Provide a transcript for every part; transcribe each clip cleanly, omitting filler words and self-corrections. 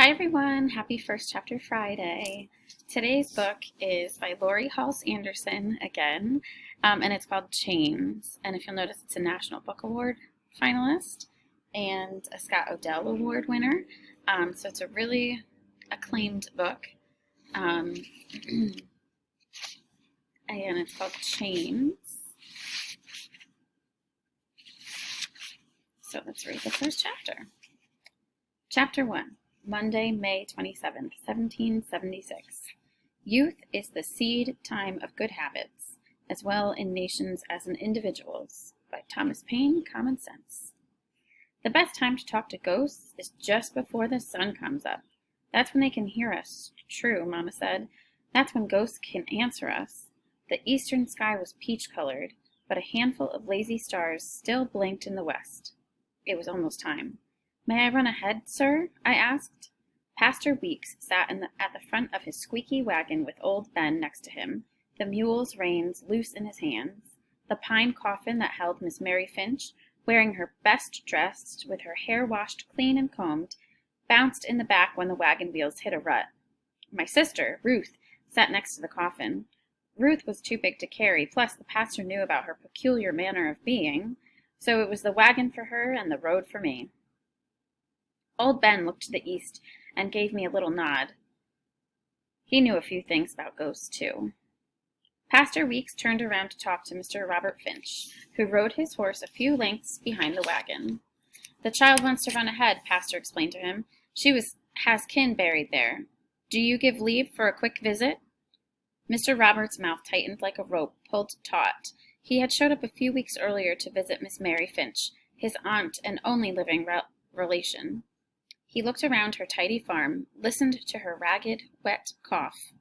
Hi everyone, happy First Chapter Friday. Today's book is by Laurie Halse Anderson again, and it's called Chains. And if you'll notice, it's a National Book Award finalist and a Scott Odell Award winner. So it's a really acclaimed book. And it's called Chains. So let's read the first chapter. Chapter 1. Monday, May 27th, 1776. Youth is the seed time of good habits, as well in nations as in individuals. By Thomas Paine, Common Sense. The best time to talk to ghosts is just before the sun comes up. That's when they can hear us. True, Mama said. That's when ghosts can answer us. The eastern sky was peach-colored, but a handful of lazy stars still blinked in the west. It was almost time. "May I run ahead, sir?" I asked. Pastor Weeks sat at the front of his squeaky wagon with old Ben next to him, the mule's reins loose in his hands. The pine coffin that held Miss Mary Finch, wearing her best dress, with her hair washed clean and combed, bounced in the back when the wagon wheels hit a rut. My sister, Ruth, sat next to the coffin. Ruth was too big to carry, plus the pastor knew about her peculiar manner of being, so it was the wagon for her and the road for me. Old Ben looked to the east and gave me a little nod. He knew a few things about ghosts, too. Pastor Weeks turned around to talk to Mr. Robert Finch, who rode his horse a few lengths behind the wagon. "The child wants to run ahead," Pastor explained to him. "She has kin buried there. Do you give leave for a quick visit?" Mr. Robert's mouth tightened like a rope pulled taut. He had showed up a few weeks earlier to visit Miss Mary Finch, his aunt and only living relation. He looked around her tidy farm, listened to her ragged, wet cough,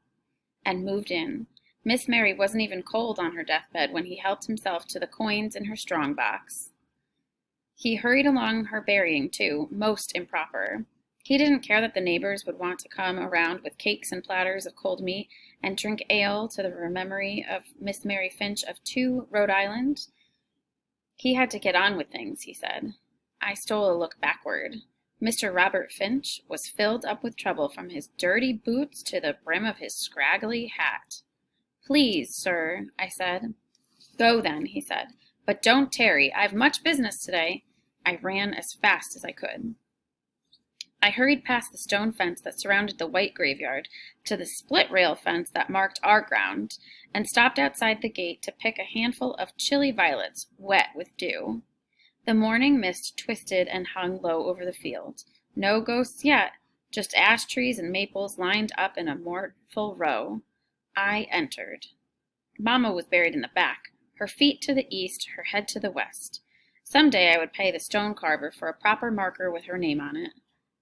and moved in. Miss Mary wasn't even cold on her deathbed when he helped himself to the coins in her strong box. He hurried along her burying, too, most improper. He didn't care that the neighbors would want to come around with cakes and platters of cold meat and drink ale to the memory of Miss Mary Finch of 2, Rhode Island. He had to get on with things, he said. I stole a look backward. Mr. Robert Finch was filled up with trouble from his dirty boots to the brim of his scraggly hat. "Please, sir," I said. "Go then," he said, "but don't tarry. I've much business today." I ran as fast as I could. I hurried past the stone fence that surrounded the white graveyard to the split-rail fence that marked our ground, and stopped outside the gate to pick a handful of chilly violets, wet with dew. The morning mist twisted and hung low over the field. No ghosts yet, just ash trees and maples lined up in a mournful row. I entered. Mama was buried in the back, her feet to the east, her head to the west. Someday I would pay the stone carver for a proper marker with her name on it.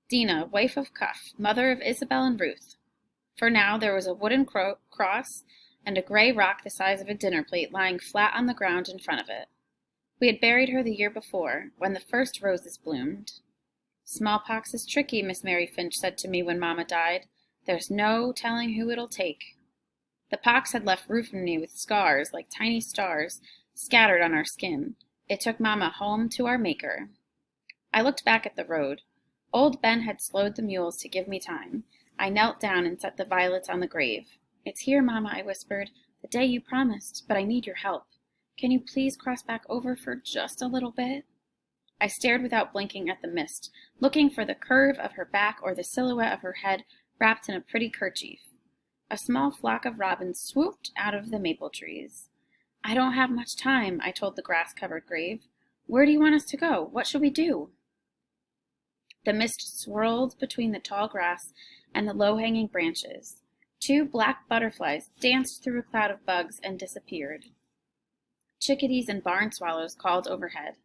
Dina, wife of Cuff, mother of Isabel and Ruth. For now there was a wooden cross and a gray rock the size of a dinner plate lying flat on the ground in front of it. We had buried her the year before, when the first roses bloomed. "Smallpox is tricky," Miss Mary Finch said to me when Mama died. "There's no telling who it'll take." The pox had left Ruth and me with scars like tiny stars scattered on our skin. It took Mama home to our Maker. I looked back at the road. Old Ben had slowed the mules to give me time. I knelt down and set the violets on the grave. "It's here, Mama," I whispered, "the day you promised, but I need your help. Can you please cross back over for just a little bit?" I stared without blinking at the mist, looking for the curve of her back or the silhouette of her head wrapped in a pretty kerchief. A small flock of robins swooped out of the maple trees. "I don't have much time," I told the grass-covered grave. "Where do you want us to go? What should we do?" The mist swirled between the tall grass and the low-hanging branches. 2 black butterflies danced through a cloud of bugs and disappeared. Chickadees and barn swallows called overhead.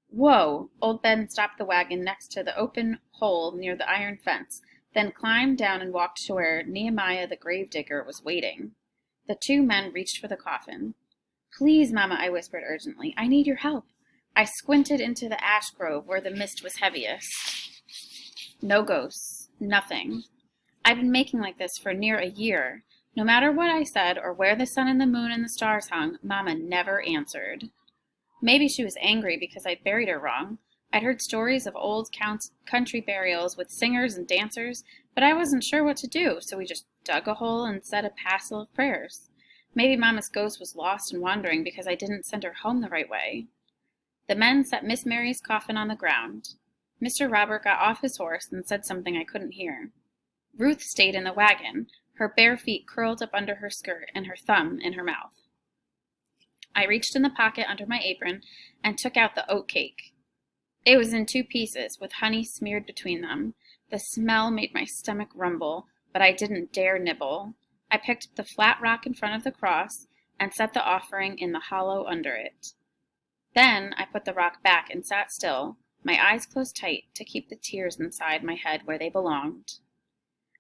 "Whoa!" Old Ben stopped the wagon next to the open hole near the iron fence, then climbed down and walked to where Nehemiah the gravedigger was waiting. The 2 men reached for the coffin. "Please, Mama," I whispered urgently, "I need your help." I squinted into the ash grove where the mist was heaviest. No ghosts. Nothing. I'd been making like this for near a year. No matter what I said or where the sun and the moon and the stars hung, Mama never answered. Maybe she was angry because I'd buried her wrong. I'd heard stories of old country burials with singers and dancers, but I wasn't sure what to do, so we just dug a hole and said a passel of prayers. Maybe Mama's ghost was lost and wandering because I didn't send her home the right way. The men set Miss Mary's coffin on the ground. Mr. Robert got off his horse and said something I couldn't hear. Ruth stayed in the wagon, her bare feet curled up under her skirt and her thumb in her mouth. I reached in the pocket under my apron and took out the oat cake. It was in 2 pieces, with honey smeared between them. The smell made my stomach rumble, but I didn't dare nibble. I picked up the flat rock in front of the cross and set the offering in the hollow under it. Then I put the rock back and sat still, my eyes closed tight to keep the tears inside my head where they belonged.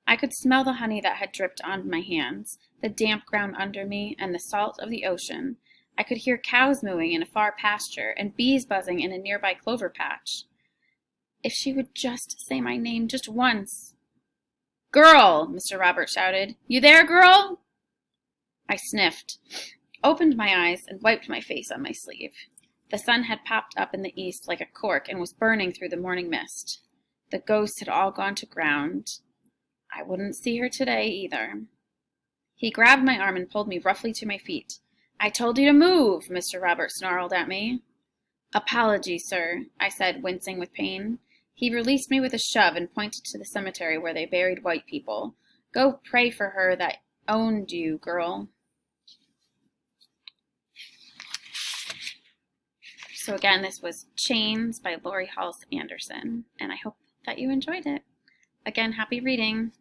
I could smell the honey that had dripped on my hands, the damp ground under me, and the salt of the ocean. I could hear cows mooing in a far pasture and bees buzzing in a nearby clover patch. If she would just say my name just once. "Girl!" Mr. Robert shouted. "You there, girl?" I sniffed, opened my eyes, and wiped my face on my sleeve. The sun had popped up in the east like a cork and was burning through the morning mist. The ghosts had all gone to ground. I wouldn't see her today either. He grabbed my arm and pulled me roughly to my feet. "I told you to move," Mr. Robert snarled at me. "Apologies, sir," I said, wincing with pain. He released me with a shove and pointed to the cemetery where they buried white people. "Go pray for her that owned you, girl." So again, this was Chains by Laurie Halse Anderson, and I hope that you enjoyed it. Again, happy reading.